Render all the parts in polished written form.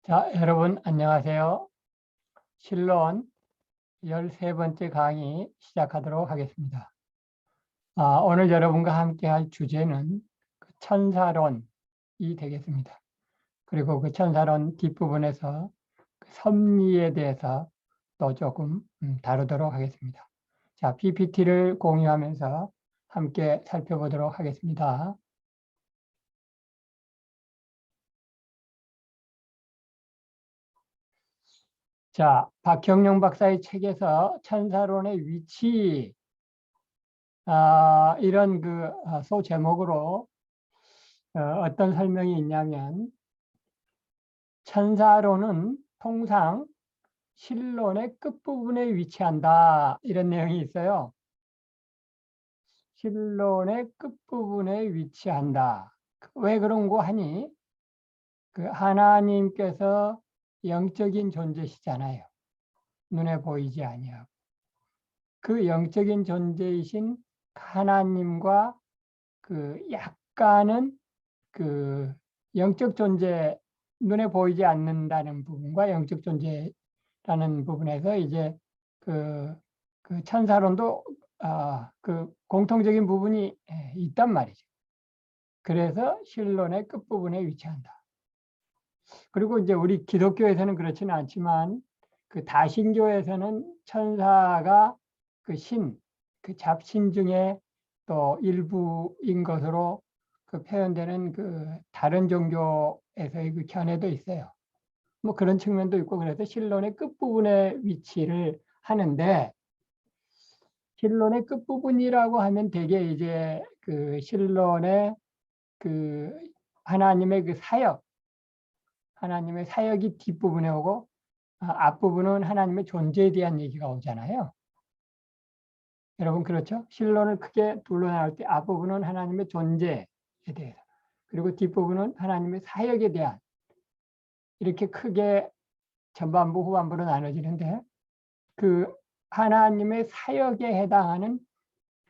자, 여러분 안녕하세요. 실론 13번째 강의 시작하도록 하겠습니다. 오늘 여러분과 함께 할 주제는 그 천사론이 되겠습니다. 그리고 그 천사론 뒷부분에서 그 섭리에 대해서 또 조금 다루도록 하겠습니다. 자, PPT를 공유하면서 함께 살펴보도록 하겠습니다. 자, 박형룡 박사의 책에서 천사론의 위치, 이런 소제목으로 어떤 설명이 있냐면, 천사론은 통상 신론의 끝부분에 위치한다, 이런 내용이 있어요. 신론의 끝부분에 위치한다. 왜 그런 거 하니? 그 하나님께서 영적인 존재시잖아요. 눈에 보이지 아니하고. 그 영적인 존재이신 하나님과 그 약간은 그 영적 존재, 눈에 보이지 않는다는 부분과 영적 존재라는 부분에서 이제 그, 그 천사론도 그 공통적인 부분이 있단 말이죠. 그래서 신론의 끝부분에 위치한다. 그리고 이제 우리 기독교에서는 그렇지는 않지만 그 다신교에서는 천사가 그 잡신 중에 또 일부인 것으로 그 표현되는 그 다른 종교에서의 그 견해도 있어요. 뭐 그런 측면도 있고, 그래서 신론의 끝부분에 위치를 하는데, 신론의 끝부분이라고 하면 대개 이제 그 신론의 그 하나님의 그 사역, 하나님의 사역이 뒷부분에 오고, 앞부분은 하나님의 존재에 대한 얘기가 오잖아요. 여러분 그렇죠? 신론을 크게 둘로 나눌 때 앞부분은 하나님의 존재에 대해서, 그리고 뒷부분은 하나님의 사역에 대한, 이렇게 크게 전반부 후반부로 나눠지는데, 그 하나님의 사역에 해당하는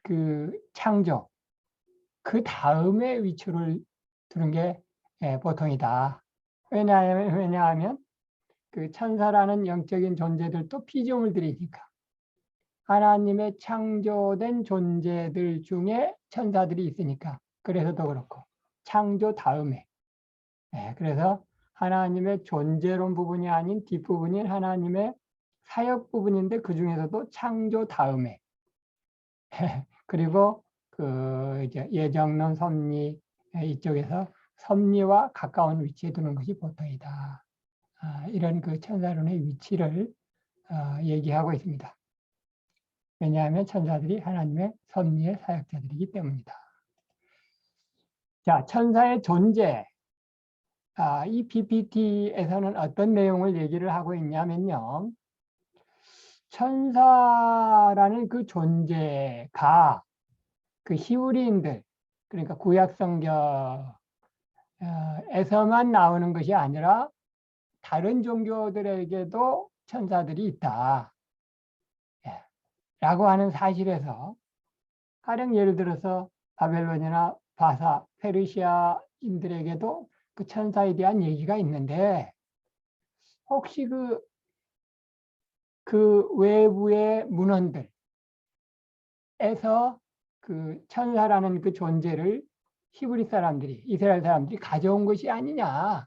그 창조, 그 다음에 위치를 두는 게 보통이다. 왜냐하면 그 천사라는 영적인 존재들도 피조물들이니까 하나님의 창조된 존재들 중에 천사들이 있으니까, 그래서 더 그렇고 창조 다음에, 그래서 하나님의 존재론 부분이 아닌 뒷부분인 하나님의 사역 부분인데, 그 중에서도 창조 다음에 그리고 그 이제 예정론 섭리, 이쪽에서 섭리와 가까운 위치에 두는 것이 보통이다. 이런 그 천사론의 위치를 얘기하고 있습니다. 왜냐하면 천사들이 하나님의 섭리의 사역자들이기 때문이다. 자, 천사의 존재. 이 PPT에서는 어떤 내용을 얘기를 하고 있냐면요. 천사라는 그 존재가 그 히브리인들, 그러니까 구약 성경에서만 나오는 것이 아니라 다른 종교들에게도 천사들이 있다. 라고 하는 사실에서, 가령 예를 들어서 바벨론이나 바사, 페르시아인들에게도 그 천사에 대한 얘기가 있는데, 혹시 그 외부의 문헌들에서 그 천사라는 그 존재를 히브리 사람들이, 이스라엘 사람들이 가져온 것이 아니냐,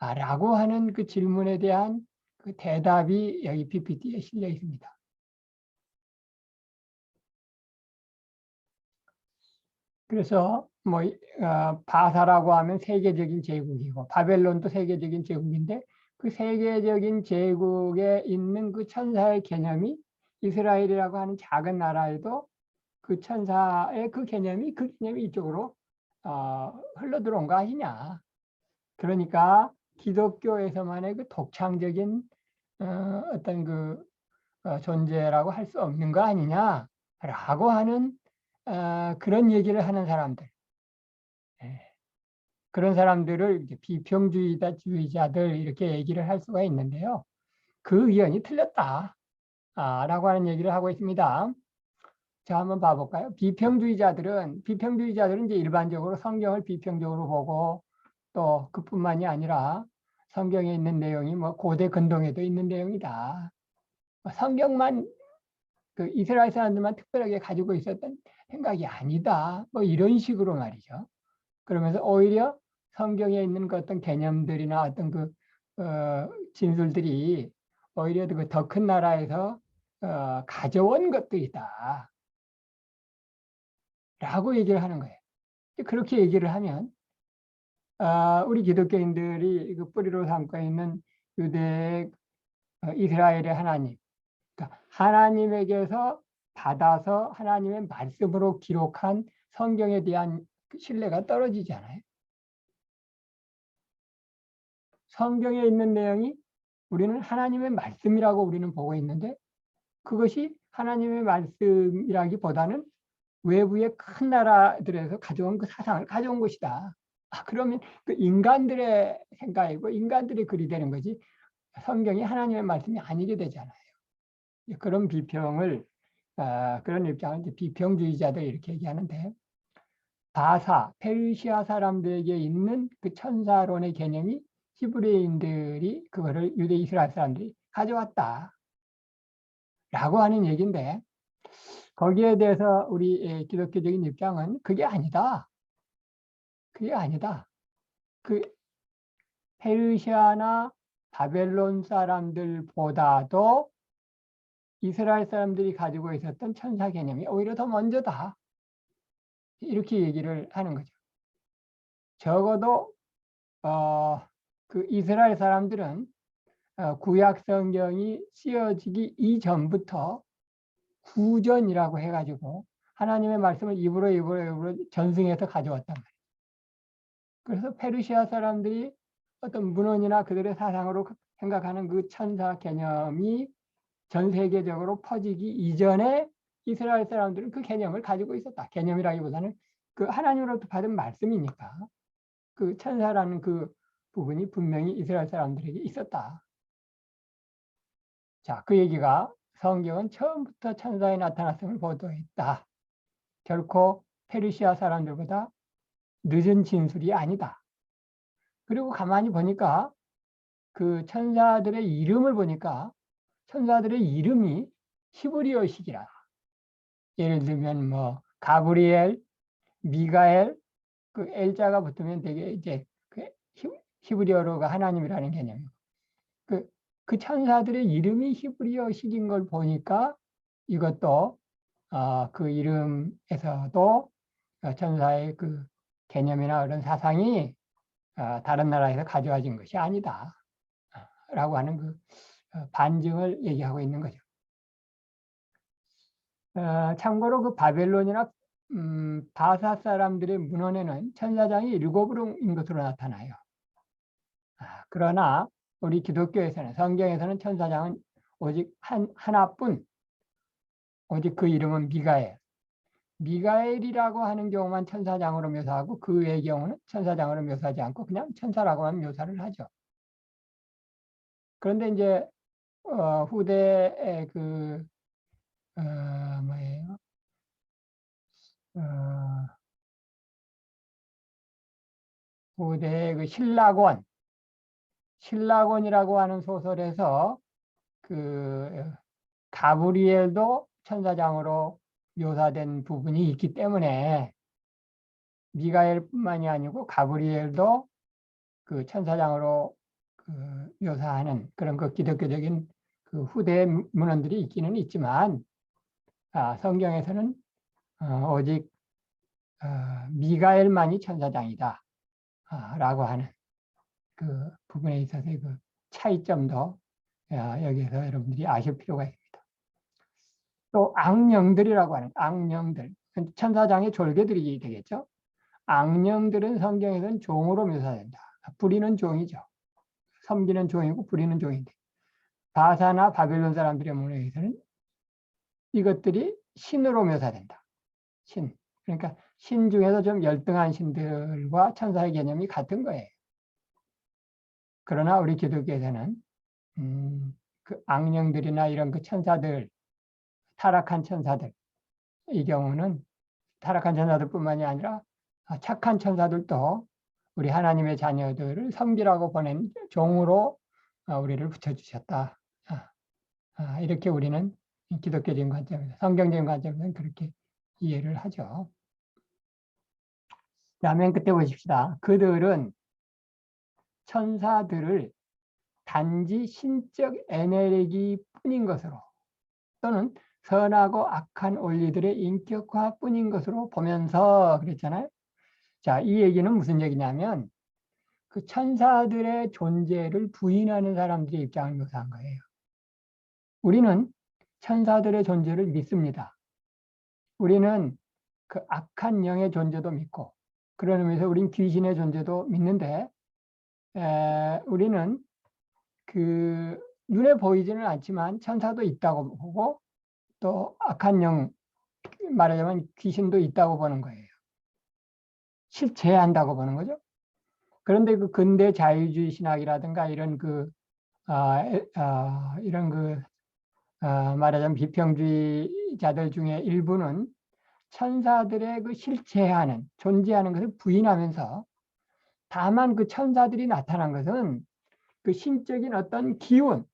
라고 하는 그 질문에 대한 그 대답이 여기 PPT에 실려 있습니다. 그래서 바사라고 하면 세계적인 제국이고, 바벨론도 세계적인 제국인데, 그 세계적인 제국에 있는 그 천사의 개념이 이스라엘이라고 하는 작은 나라에도 그 천사의 그 개념이 이쪽으로 흘러 들어온 거 아니냐. 그러니까 기독교에서만의 그 독창적인 어떤 존재라고 할 수 없는 거 아니냐라고 하는 그런 얘기를 하는 사람들, 그런 사람들을 이제 비평주의자들 이렇게 얘기를 할 수가 있는데요. 그 의견이 틀렸다, 라고 하는 얘기를 하고 있습니다. 자, 한번 봐볼까요? 비평주의자들은 이제 일반적으로 성경을 비평적으로 보고, 또 그뿐만이 아니라 성경에 있는 내용이 뭐 고대 근동에도 있는 내용이다. 성경만 그 이스라엘 사람들만 특별하게 가지고 있었던 생각이 아니다. 뭐 이런 식으로 말이죠. 그러면서 오히려 성경에 있는 그 어떤 개념들이나 어떤 그 진술들이 오히려 그 더 큰 나라에서 가져온 것들이다. 라고 얘기를 하는 거예요. 그렇게 얘기를 하면 우리 기독교인들이 그 뿌리로 삼고 있는 유대 이스라엘의 하나님, 그러니까 하나님에게서 받아서 하나님의 말씀으로 기록한 성경에 대한 신뢰가 떨어지잖아요. 성경에 있는 내용이 우리는 하나님의 말씀이라고 우리는 보고 있는데 그것이 하나님의 말씀이라기보다는 외부의 큰 나라들에서 가져온 그 사상을 가져온 것이다. 그러면 그 인간들의 생각이고 인간들의 글이 되는 거지 성경이 하나님의 말씀이 아니게 되잖아요. 그런 비평을 그런 입장을 이제 비평주의자들 이렇게 얘기하는데 바사, 페르시아 사람들에게 있는 그 천사론의 개념이 히브리인들이 그거를 유대 이스라엘 사람들이 가져왔다. 라고 하는 얘기인데 거기에 대해서 우리 기독교적인 입장은 그게 아니다. 그게 아니다. 그 페르시아나 바벨론 사람들보다도 이스라엘 사람들이 가지고 있었던 천사 개념이 오히려 더 먼저다. 이렇게 얘기를 하는 거죠. 적어도 그 이스라엘 사람들은 구약 성경이 쓰여지기 이전부터 구전이라고 해가지고 하나님의 말씀을 입으로 전승해서 가져왔단 말이에요. 그래서 페르시아 사람들이 어떤 문헌이나 그들의 사상으로 생각하는 그 천사 개념이 전 세계적으로 퍼지기 이전에 이스라엘 사람들은 그 개념을 가지고 있었다. 개념이라기보다는 그 하나님으로부터 받은 말씀이니까 그 천사라는 그 부분이 분명히 이스라엘 사람들에게 있었다. 자, 그 얘기가 성경은 처음부터 천사의 나타났음을 보도했다. 결코 페르시아 사람들보다 늦은 진술이 아니다. 그리고 가만히 보니까 그 천사들의 이름을 보니까 천사들의 이름이 히브리어식이라. 예를 들면 뭐 가브리엘, 미가엘, 그 엘자가 붙으면 되게 이제 그 히브리어로가 하나님이라는 개념이고 그 천사들의 이름이 히브리어식인 걸 보니까 이것도 그 이름에서도 천사의 그 개념이나 그런 사상이 다른 나라에서 가져와진 것이 아니다. 라고 하는 그 반증을 얘기하고 있는 거죠. 참고로 그 바벨론이나 바사 사람들의 문헌에는 천사장이 7인 것으로 나타나요. 그러나 우리 기독교에서는 성경에서는 천사장은 오직 하나뿐, 오직 그 이름은 미가엘. 미가엘이라고 하는 경우만 천사장으로 묘사하고 그 외의 경우는 천사장으로 묘사하지 않고 그냥 천사라고만 묘사를 하죠. 그런데 이제 후대의 그 뭐예요? 후대의 그 신라곤이라고 하는 소설에서 그 가브리엘도 천사장으로 묘사된 부분이 있기 때문에 미가엘뿐만이 아니고 가브리엘도 그 천사장으로 그 묘사하는 그런 그 기독교적인 그 후대 문헌들이 있기는 있지만 성경에서는 오직 미가엘만이 천사장이다 라고 하는 그 부분에 있어서의 그 차이점도 여기에서 여러분들이 아실 필요가 있습니다. 또 악령들이라고 하는 악령들, 천사장의 졸개들이 되겠죠. 악령들은 성경에서는 종으로 묘사된다. 부리는 종이죠. 섬기는 종이고 부리는 종인데 바사나 바벨론 사람들의 문화에서는 이것들이 신으로 묘사된다. 신. 그러니까 신 중에서 좀 열등한 신들과 천사의 개념이 같은 거예요. 그러나 우리 기독교에서는 그 악령들이나 이런 그 천사들, 타락한 천사들, 이 경우는 타락한 천사들뿐만이 아니라 착한 천사들도 우리 하나님의 자녀들을 섬기라고 보낸 종으로 우리를 붙여주셨다. 이렇게 우리는 기독교적인 관점에서, 성경적인 관점에서는 그렇게 이해를 하죠. 다음엔 그때 보십시다. 그들은 천사들을 단지 신적 에너지 뿐인 것으로 또는 선하고 악한 원리들의 인격화뿐인 것으로 보면서 그랬잖아요. 자, 이 얘기는 무슨 얘기냐면 그 천사들의 존재를 부인하는 사람들의 입장을 묘사한 거예요. 우리는 천사들의 존재를 믿습니다. 우리는 그 악한 영의 존재도 믿고 그런 의미에서 우린 귀신의 존재도 믿는데 우리는 그 눈에 보이지는 않지만 천사도 있다고 보고 또 악한 영 말하자면 귀신도 있다고 보는 거예요. 실체한다고 보는 거죠. 그런데 그 근대 자유주의 신학이라든가 이런 이런 말하자면 비평주의자들 중에 일부는 천사들의 그 실체하는 존재하는 것을 부인하면서 다만 그 천사들이 나타난 것은 그 신적인 어떤 기운,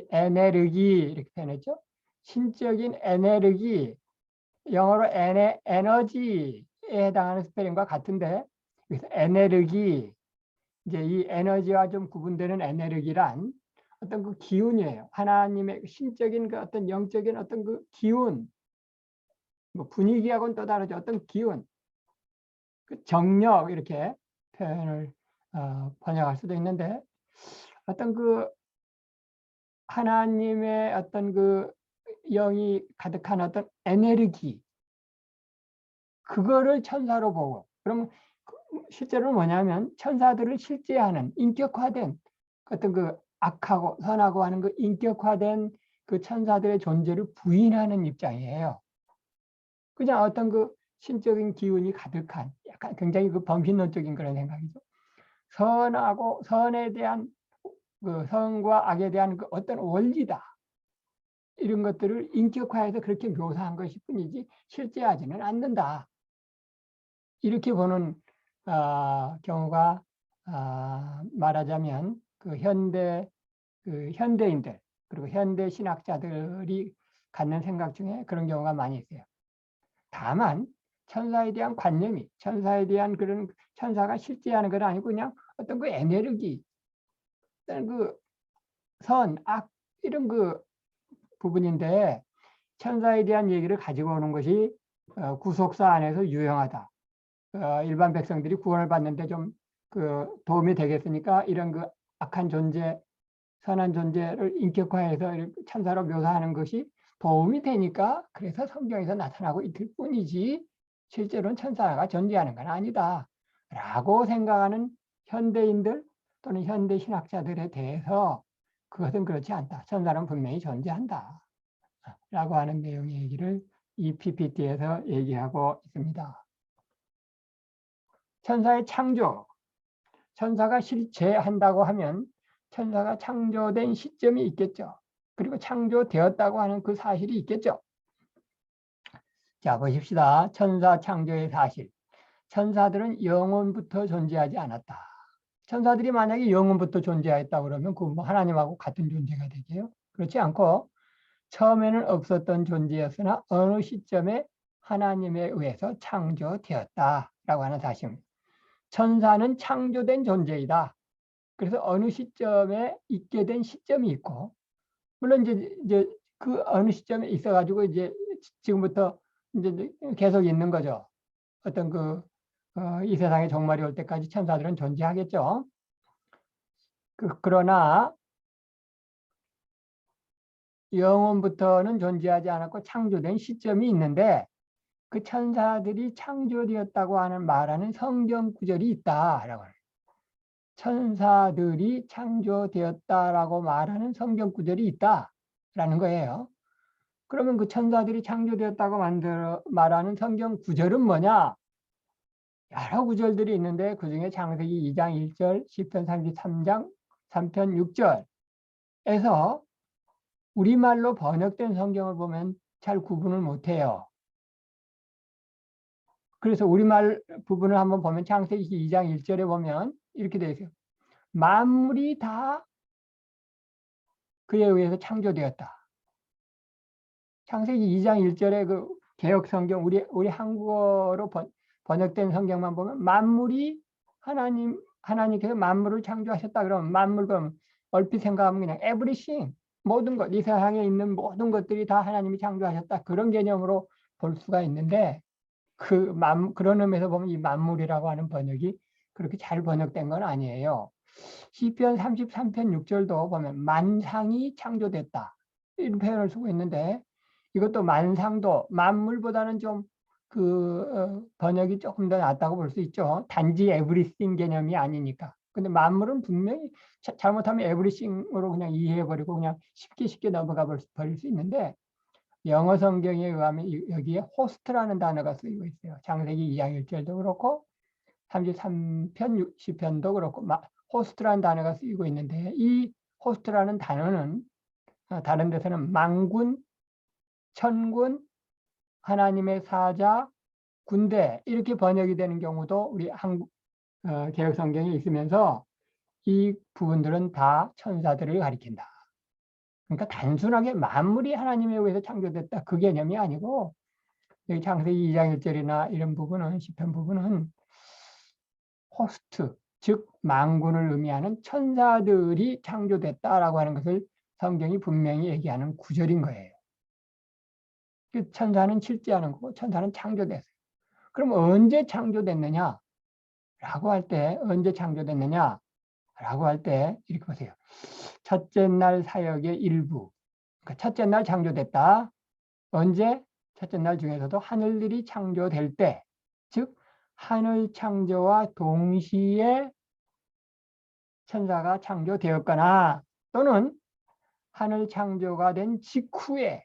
에네르기 이렇게 표현했죠. 신적인 에네르기, 영어로 에너지에 해당하는 스펠링과 같은데 그래서 에네르기, 이제 이 에너지와 좀 구분되는 에네르기란 어떤 그 기운이에요. 하나님의 신적인 그 어떤 영적인 어떤 그 기운, 뭐 분위기하고는 또 다르죠. 어떤 기운, 그 정력 이렇게 표현을 번역할 수도 있는데 어떤 그 하나님의 어떤 그 영이 가득한 어떤 에너지 그거를 천사로 보고 그러면 실제로는 뭐냐면 천사들을 실제하는 인격화된 어떤 그 악하고 선하고 하는 그 인격화된 그 천사들의 존재를 부인하는 입장이에요. 그냥 어떤 그 신적인 기운이 가득한 약간 굉장히 그 범신론적인 그런 생각이죠. 선하고 선에 대한 그 선과 악에 대한 그 어떤 원리다. 이런 것들을 인격화해서 그렇게 묘사한 것일 뿐이지 실제하지는 않는다. 이렇게 보는 경우가 말하자면 그 현대인들 그리고 현대 신학자들이 갖는 생각 중에 그런 경우가 많이 있어요. 다만 천사에 대한 관념이 천사에 대한 그런 천사가 실제하는 건 아니고 그냥 어떤 그 에너지, 어떤 그 선, 악 이런 그 부분인데 천사에 대한 얘기를 가지고 오는 것이 구속사 안에서 유용하다. 일반 백성들이 구원을 받는데 좀 그 도움이 되겠으니까 이런 그 악한 존재, 선한 존재를 인격화해서 천사로 묘사하는 것이 도움이 되니까 그래서 성경에서 나타나고 있을 뿐이지 실제로는 천사가 존재하는 건 아니다. 라고 생각하는 현대인들 또는 현대 신학자들에 대해서 그것은 그렇지 않다. 천사는 분명히 존재한다. 라고 하는 내용의 얘기를 이 PPT에서 얘기하고 있습니다. 천사의 창조. 천사가 실체한다고 하면 천사가 창조된 시점이 있겠죠. 그리고 창조되었다고 하는 그 사실이 있겠죠. 자, 보십시다. 천사 창조의 사실. 천사들은 영원부터 존재하지 않았다. 천사들이 만약에 영원부터 존재했다 그러면 그 뭐 하나님하고 같은 존재가 되게요. 그렇지 않고 처음에는 없었던 존재였으나 어느 시점에 하나님에 의해서 창조되었다라고 하는 사실입니다. 천사는 창조된 존재이다. 그래서 어느 시점에 있게 된 시점이 있고, 물론 이제 그 어느 시점에 있어가지고 이제 지금부터 이제 계속 있는 거죠. 어떤 이 세상에 종말이 올 때까지 천사들은 존재하겠죠. 그러나 영원부터는 존재하지 않았고 창조된 시점이 있는데 그 천사들이 창조되었다고 하는 말하는 성경 구절이 있다라고 해요. 천사들이 창조되었다라고 말하는 성경 구절이 있다라는 거예요. 그러면 그 천사들이 창조되었다고 말하는 성경 구절은 뭐냐? 여러 구절들이 있는데 그중에 창세기 2장 1절, 시편 33장 3편 6절에서 우리말로 번역된 성경을 보면 잘 구분을 못해요. 그래서 우리말 부분을 한번 보면 창세기 2장 1절에 보면 이렇게 되어 있어요. 만물이 다 그에 의해서 창조되었다. 창세기 2장 1절에 그 개역 성경, 우리 한국어로 번역된 성경만 보면 만물이 하나님께서 만물을 창조하셨다 그러면 만물, 그럼 얼핏 생각하면 그냥 everything, 모든 것, 이 세상에 있는 모든 것들이 다 하나님이 창조하셨다. 그런 개념으로 볼 수가 있는데 그런 의미에서 보면 이 만물이라고 하는 번역이 그렇게 잘 번역된 건 아니에요. 시편 33편 6절도 보면 만상이 창조됐다. 이런 표현을 쓰고 있는데 이것도 만상도 만물보다는 좀 번역이 조금 더 낫다고 볼 수 있죠. 단지 everything 개념이 아니니까. 근데 만물은 분명히 잘못하면 everything으로 그냥 이해해버리고 그냥 쉽게 넘어가 버릴 수 있는데 영어 성경에 의하면 여기에 호스트라는 단어가 쓰이고 있어요. 창세기 2장 1절도 그렇고 33편 60편도 그렇고 호스트라는 단어가 쓰이고 있는데 이 호스트라는 단어는 다른 데서는 만군, 천군, 하나님의 사자, 군대 이렇게 번역이 되는 경우도 우리 한국 개역 성경에 있으면서 이 부분들은 다 천사들을 가리킨다. 그러니까 단순하게 만물이 하나님에 의해서 창조됐다 그 개념이 아니고 여기 창세기 2장 1절이나 이런 부분은 시편 부분은 호스트 즉 만군을 의미하는 천사들이 창조됐다라고 하는 것을 성경이 분명히 얘기하는 구절인 거예요. 그 천사는 실제하는 거고 천사는 창조됐어요. 그럼 언제 창조됐느냐? 라고 할 때 언제 창조됐느냐? 라고 할 때 이렇게 보세요. 첫째 날 사역의 일부. 그러니까 첫째 날 창조됐다. 언제? 첫째 날 중에서도 하늘들이 창조될 때, 즉 하늘 창조와 동시에 천사가 창조되었거나 또는 하늘 창조가 된 직후에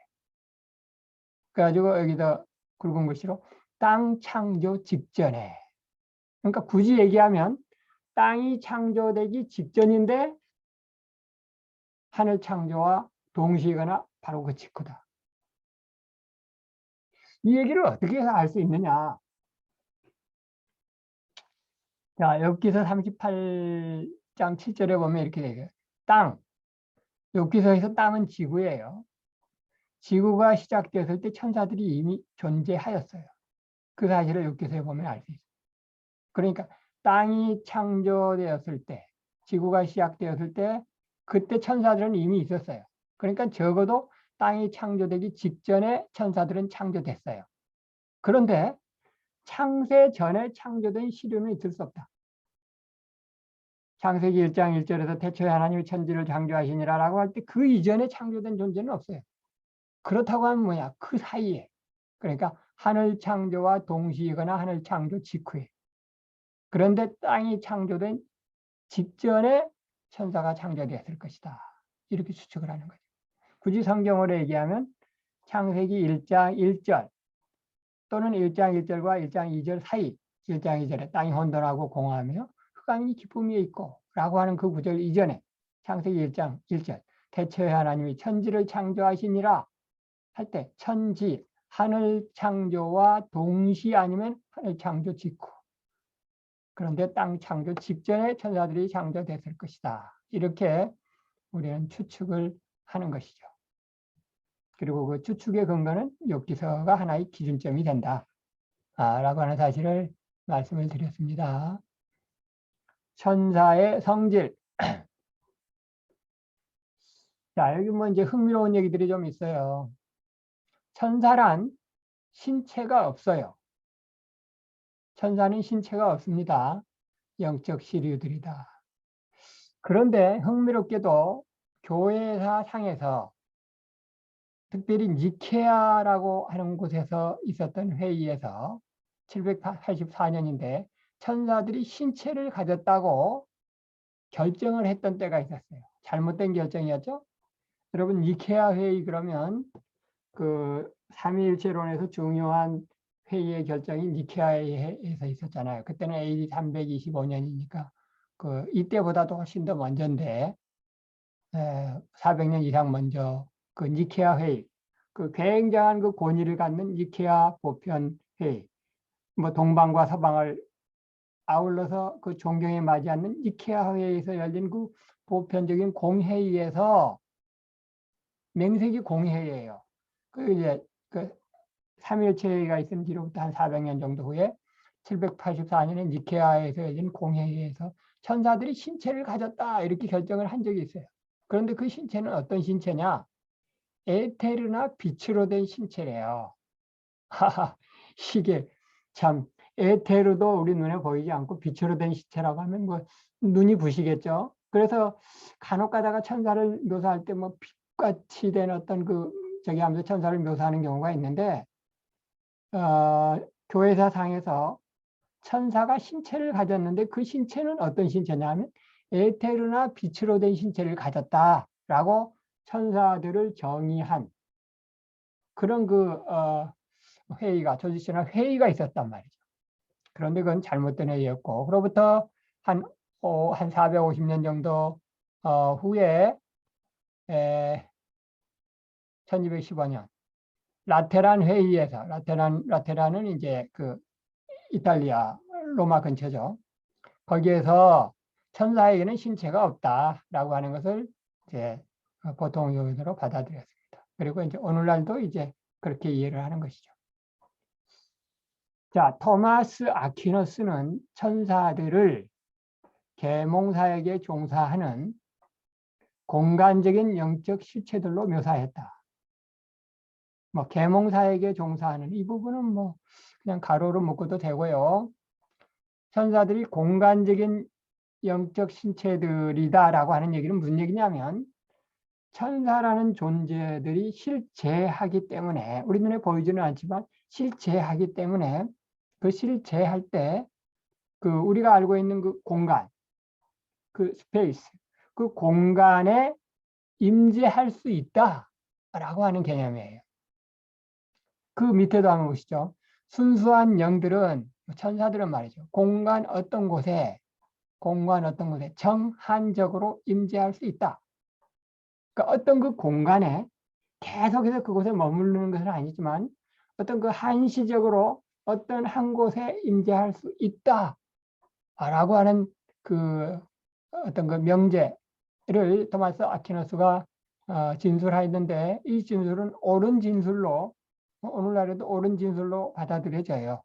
그래가지고 여기서 굵은 글씨로 땅 창조 직전에 그러니까 굳이 얘기하면 땅이 창조되기 직전인데 하늘 창조와 동시거나 바로 그 직후다. 이 얘기를 어떻게 해서 알 수 있느냐? 자, 엽기서 38장 7절에 보면 이렇게 되죠. 땅. 엽기서에서 땅은 지구예요. 지구가 시작되었을 때 천사들이 이미 존재하였어요. 그 사실을 엽기서에 보면 알 수 있어요. 그러니까 땅이 창조되었을 때, 지구가 시작되었을 때, 그때 천사들은 이미 있었어요. 그러니까 적어도 땅이 창조되기 직전에 천사들은 창조됐어요. 그런데 창세 전에 창조된 시류는 있을 수 없다. 창세기 1장 1절에서 태초에 하나님이 천지를 창조하시니라라고 할 때 그 이전에 창조된 존재는 없어요. 그렇다고 하면 뭐냐? 그 사이에. 그러니까 하늘 창조와 동시이거나 하늘 창조 직후에. 그런데 땅이 창조된 직전에 천사가 창조되었을 것이다. 이렇게 추측을 하는 거죠. 굳이 성경으로 얘기하면 창세기 1장 1절 또는 1장 1절과 1장 2절 사이 1장 2절에 땅이 혼돈하고 공허하며 흑암이 기쁨이 있고 라고 하는 그 구절 이전에 창세기 1장 1절 태초에 하나님이 천지를 창조하시니라 할 때 천지, 하늘 창조와 동시 아니면 하늘 창조 직후 그런데 땅 창조 직전에 천사들이 창조됐을 것이다. 이렇게 우리는 추측을 하는 것이죠. 그리고 그 추측의 근거는 욥기서가 하나의 기준점이 된다. 라고 하는 사실을 말씀을 드렸습니다. 천사의 성질. 자, 여기 뭐 이제 흥미로운 얘기들이 좀 있어요. 천사란 신체가 없어요. 천사는 신체가 없습니다. 영적 시류들이다. 그런데 흥미롭게도 교회사 상에서 특별히 니케아라고 하는 곳에서 있었던 회의에서 784년인데 천사들이 신체를 가졌다고 결정을 했던 때가 있었어요. 잘못된 결정이었죠. 여러분 니케아 회의 그러면 그 삼위일체론에서 중요한 회의의 결정이 니케아에서 있었잖아요. 그때는 AD 325년이니까 그 이때보다도 훨씬 더 먼저인데 400년 이상 먼저 그 니케아 회의, 그 굉장한 그 권위를 갖는 니케아 보편 회의. 뭐 동방과 서방을 아울러서 그 존경에 맞지 않는 니케아 회의에서 열린 그 보편적인 공회의에서 맹세기 공회의예요. 그 이제 그 3.1체 회의가 있은 뒤로부터 한 400년 정도 후에 784년에 니케아에서 열린 공회의에서 천사들이 신체를 가졌다 이렇게 결정을 한 적이 있어요. 그런데 그 신체는 어떤 신체냐? 에테르나 빛으로 된 신체래요. 하하, 이게 참 에테르도 우리 눈에 보이지 않고 빛으로 된 신체라고 하면 뭐 눈이 부시겠죠. 그래서 간혹 가다가 천사를 묘사할 때 뭐 빛같이 된 어떤 그 저기 하면서 천사를 묘사하는 경우가 있는데 교회사 상에서 천사가 신체를 가졌는데 그 신체는 어떤 신체냐면 에테르나 빛으로 된 신체를 가졌다라고 천사들을 정의한 그런 회의가 조지셔널 회의가 있었단 말이죠. 그런데 그건 잘못된 회의였고 그로부터 한 450년 정도 후에 1215년 라테란 회의에서 라테란은 이제 그 이탈리아 로마 근처죠. 거기에서 천사에게는 신체가 없다라고 하는 것을 이제 보통 요인으로 받아들였습니다. 그리고 이제 오늘날도 이제 그렇게 이해를 하는 것이죠. 자, 토마스 아퀴너스는 천사들을 계몽사에게 종사하는 공간적인 영적 실체들로 묘사했다. 뭐 계몽사에게 종사하는 이 부분은 뭐 그냥 가로로 묶어도 되고요. 천사들이 공간적인 영적 신체들이다라고 하는 얘기는 무슨 얘기냐면 천사라는 존재들이 실제하기 때문에 우리 눈에 보이지는 않지만 실제하기 때문에 그 실제할 때 그 우리가 알고 있는 그 공간, 그 스페이스, 그 공간에 임재할 수 있다라고 하는 개념이에요. 그 밑에도 한번 보시죠. 순수한 영들은 천사들은 말이죠. 공간 어떤 곳에 정한적으로 임재할 수 있다. 그러니까 어떤 그 공간에 계속해서 그곳에 머무르는 것은 아니지만 어떤 그 한시적으로 어떤 한 곳에 임재할 수 있다라고 하는 그 어떤 그 명제를 토마스 아퀴너스가 진술하였는데 이 진술은 옳은 진술로 오늘날에도 옳은 진술로 받아들여져요.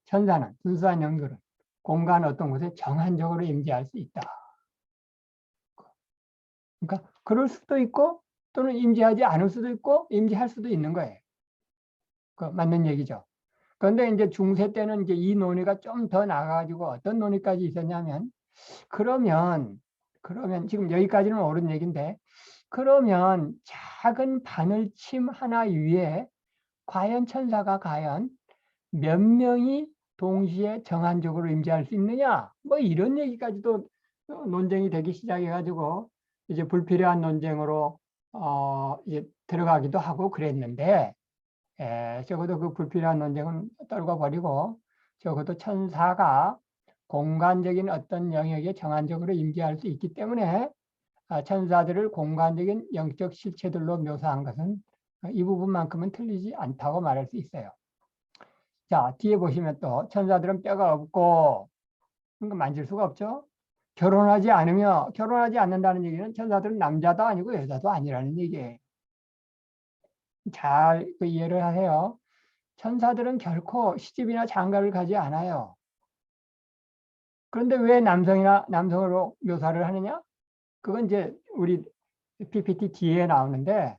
천사는 순수한 영들은 공간 어떤 곳에 정한적으로 임재할 수 있다. 그러니까 그럴 수도 있고 또는 임재하지 않을 수도 있고 임재할 수도 있는 거예요. 그 맞는 얘기죠. 그런데 이제 중세 때는 이제 이 논의가 좀 더 나가가지고 어떤 논의까지 있었냐면 그러면 지금 여기까지는 옳은 얘기인데 그러면 작은 바늘침 하나 위에 과연 천사가 몇 명이 동시에 정한적으로 임재할 수 있느냐? 뭐 이런 얘기까지도 논쟁이 되기 시작해가지고 이제 불필요한 논쟁으로 이제 들어가기도 하고 그랬는데 적어도 그 불필요한 논쟁은 떨궈 버리고 적어도 천사가 공간적인 어떤 영역에 정한적으로 임재할 수 있기 때문에 천사들을 공간적인 영적 실체들로 묘사한 것은 이 부분만큼은 틀리지 않다고 말할 수 있어요. 자, 뒤에 보시면 또 천사들은 뼈가 없고 그러니까 만질 수가 없죠. 결혼하지 않는다는 얘기는 천사들은 남자도 아니고 여자도 아니라는 얘기예요. 잘 이해를 하세요. 천사들은 결코 시집이나 장가를 가지 않아요. 그런데 왜 남성으로 묘사를 하느냐? 그건 이제 우리 PPT 뒤에 나오는데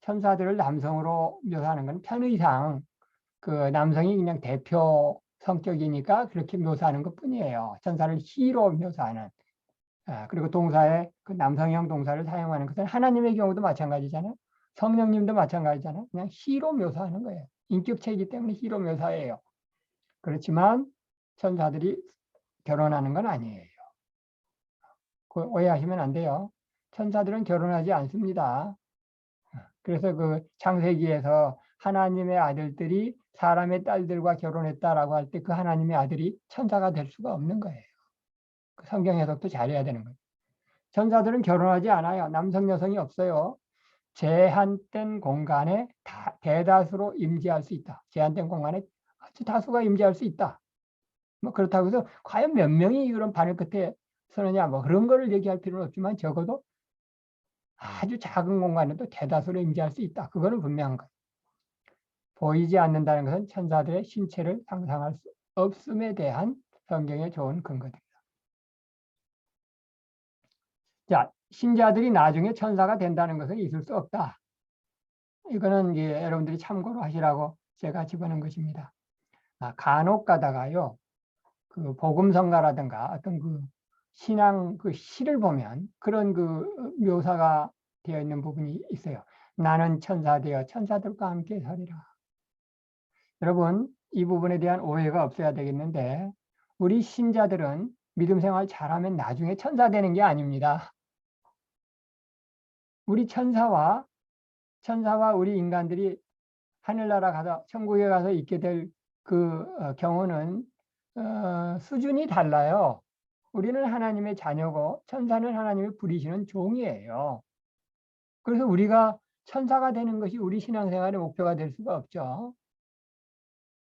천사들을 남성으로 묘사하는 건 편의상 그 남성이 그냥 대표 성격이니까 그렇게 묘사하는 것 뿐이에요. 천사를 희로 묘사하는. 그리고 동사에 그 남성형 동사를 사용하는 것은 하나님의 경우도 마찬가지잖아요. 성령님도 마찬가지잖아요. 그냥 희로 묘사하는 거예요. 인격체이기 때문에 희로 묘사해요. 그렇지만 천사들이 결혼하는 건 아니에요. 오해하시면 안 돼요. 천사들은 결혼하지 않습니다. 그래서 그 창세기에서 하나님의 아들들이 사람의 딸들과 결혼했다라고 할 때 그 하나님의 아들이 천사가 될 수가 없는 거예요. 그 성경 해석도 잘해야 되는 거예요. 천사들은 결혼하지 않아요. 남성, 여성이 없어요. 제한된 공간에 대다수로 임재할 수 있다. 제한된 공간에 다수가 임재할 수 있다. 뭐 그렇다고 해서 과연 몇 명이 이런 바늘 끝에 서느냐 뭐 그런 거를 얘기할 필요는 없지만 적어도 아주 작은 공간에도 대다수로 임재할 수 있다. 그거는 분명한 거예요. 보이지 않는다는 것은 천사들의 신체를 상상할 수 없음에 대한 성경의 좋은 근거들이다. 자, 신자들이 나중에 천사가 된다는 것은 있을 수 없다. 이거는 여러분들이 참고로 하시라고 제가 집어넣은 것입니다. 간혹 가다가요, 그 복음성가라든가 어떤 그 신앙 그 시를 보면 그런 그 묘사가 되어 있는 부분이 있어요. 나는 천사 되어 천사들과 함께 서리라. 여러분, 이 부분에 대한 오해가 없어야 되겠는데, 우리 신자들은 믿음 생활 잘하면 나중에 천사 되는 게 아닙니다. 우리 천사와 우리 인간들이 하늘나라 가서 천국에 가서 있게 될 그 경우는 수준이 달라요. 우리는 하나님의 자녀고 천사는 하나님의 부리시는 종이에요. 그래서 우리가 천사가 되는 것이 우리 신앙생활의 목표가 될 수가 없죠.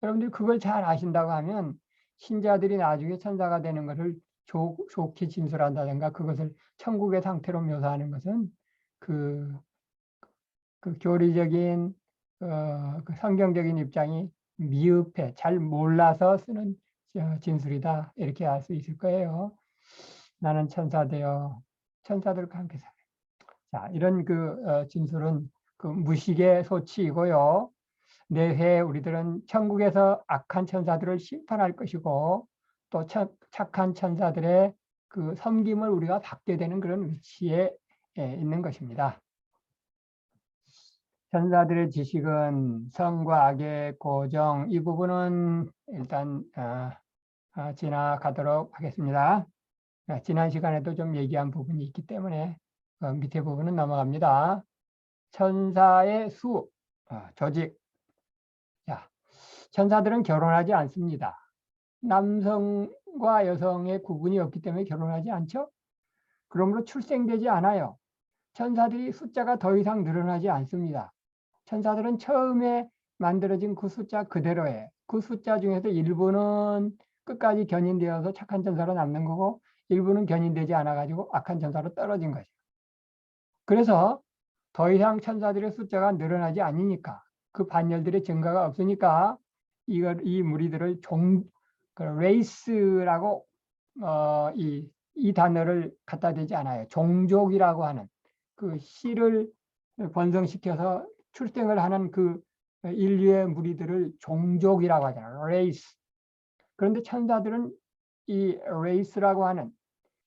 여러분들이 그걸 잘 아신다고 하면 신자들이 나중에 천사가 되는 것을 좋게 진술한다든가 그것을 천국의 상태로 묘사하는 것은 그 교리적인 그 성경적인 입장이 미흡해 잘 몰라서 쓰는 진술이다 이렇게 알 수 있을 거예요. 나는 천사 되어 천사들과 함께 살아. 자, 이런 진술은 그 무식의 소치이고요. 내회 우리들은 천국에서 악한 천사들을 심판할 것이고 또 착한 천사들의 그 섬김을 우리가 받게 되는 그런 위치에 있는 것입니다. 천사들의 지식은 성과 악의 고정 이 부분은 일단 지나가도록 하겠습니다. 지난 시간에도 좀 얘기한 부분이 있기 때문에 밑에 부분은 넘어갑니다. 천사의 수, 조직. 자, 천사들은 결혼하지 않습니다. 남성과 여성의 구분이 없기 때문에 결혼하지 않죠. 그러므로 출생되지 않아요. 천사들이 숫자가 더 이상 늘어나지 않습니다. 천사들은 처음에 만들어진 그 숫자 그대로에 그 숫자 중에서 일부는 끝까지 견인되어서 착한 천사로 남는 거고 일부는 견인되지 않아가지고 악한 천사로 떨어진 거죠. 그래서 더 이상 천사들의 숫자가 늘어나지 않으니까 그 반열들의 증가가 없으니까 이 무리들을 레이스라고 이 단어를 갖다 대지 않아요. 종족이라고 하는 그 씨를 번성시켜서 출생을 하는 그 인류의 무리들을 종족이라고 하잖아요. 레이스. 그런데 천사들은 이 레이스라고 하는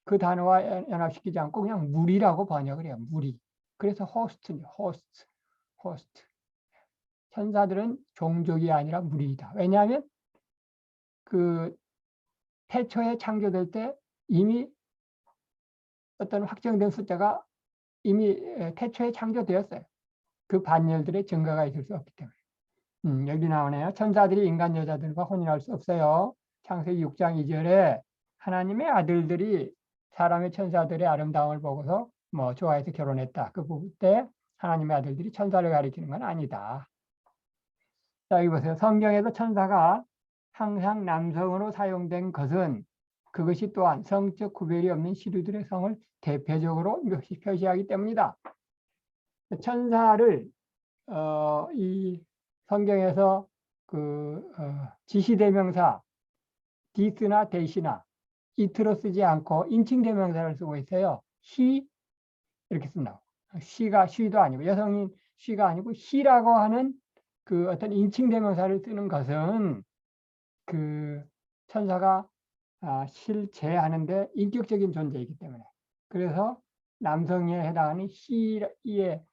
그 단어와 연합시키지 않고 그냥 무리라고 번역을 해요. 무리. 그래서 호스트. 천사들은 종족이 아니라 무리이다. 왜냐하면 그 태초에 창조될 때 이미 어떤 확정된 숫자가 이미 태초에 창조되었어요. 그 반열들의 증가가 있을 수 없기 때문에. 여기 나오네요. 천사들이 인간 여자들과 혼인할 수 없어요. 창세기 6장 2절에 하나님의 아들들이 사람의 천사들의 아름다움을 보고서 뭐 좋아해서 결혼했다. 그 부분 때 하나님의 아들들이 천사를 가리키는 건 아니다. 자, 여기 보세요. 성경에서 천사가 항상 남성으로 사용된 것은 그것이 또한 성적 구별이 없는 시류들의 성을 대표적으로 표시하기 때문이다. 천사를 이 성경에서 지시대명사 디스나 데시나 이트로 쓰지 않고 인칭대명사를 쓰고 있어요. he 이렇게 쓴다고. she도 아니고 여성인 she가 아니고 he라고 하는 그 어떤 인칭대명사를 쓰는 것은 그 천사가 실제하는데 인격적인 존재이기 때문에 그래서 남성에 해당하는 he의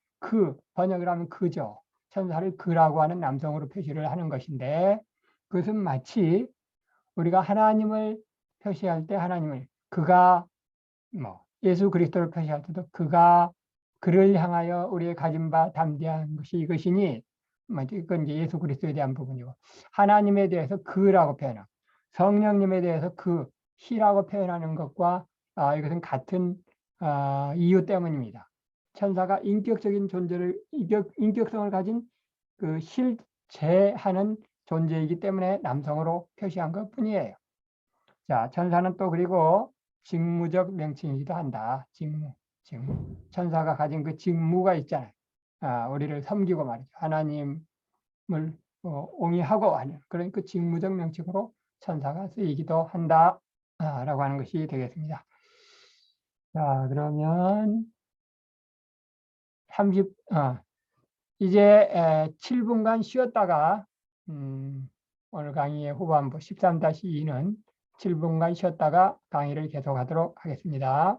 번역을 하면 그죠. 천사를 그라고 하는 남성으로 표시를 하는 것인데 그것은 마치 우리가 하나님을 표시할 때 하나님을 그가 예수 그리스도를 표시할 때도 그를 향하여 우리의 가진 바 담대한 것이 이것이니 이건 이제 예수 그리스도에 대한 부분이고 하나님에 대해서 그라고 표현하고 성령님에 대해서 히라고 표현하는 것과 이것은 같은 이유 때문입니다. 천사가 인격적인 존재를 인격성을 가진 그 실제하는 존재이기 때문에 남성으로 표시한 것 뿐이에요. 자, 천사는 또 그리고 직무적 명칭이기도 한다. 직무. 천사가 가진 그 직무가 있잖아요. 우리를 섬기고 말이죠. 하나님을 옹이하고 하는 그런 그 직무적 명칭으로 천사가 쓰이기도 한다. 라고 하는 것이 되겠습니다. 자, 그러면 이제 7분간 쉬었다가 오늘 강의의 후반부 13-2는 7분간 쉬었다가 강의를 계속하도록 하겠습니다.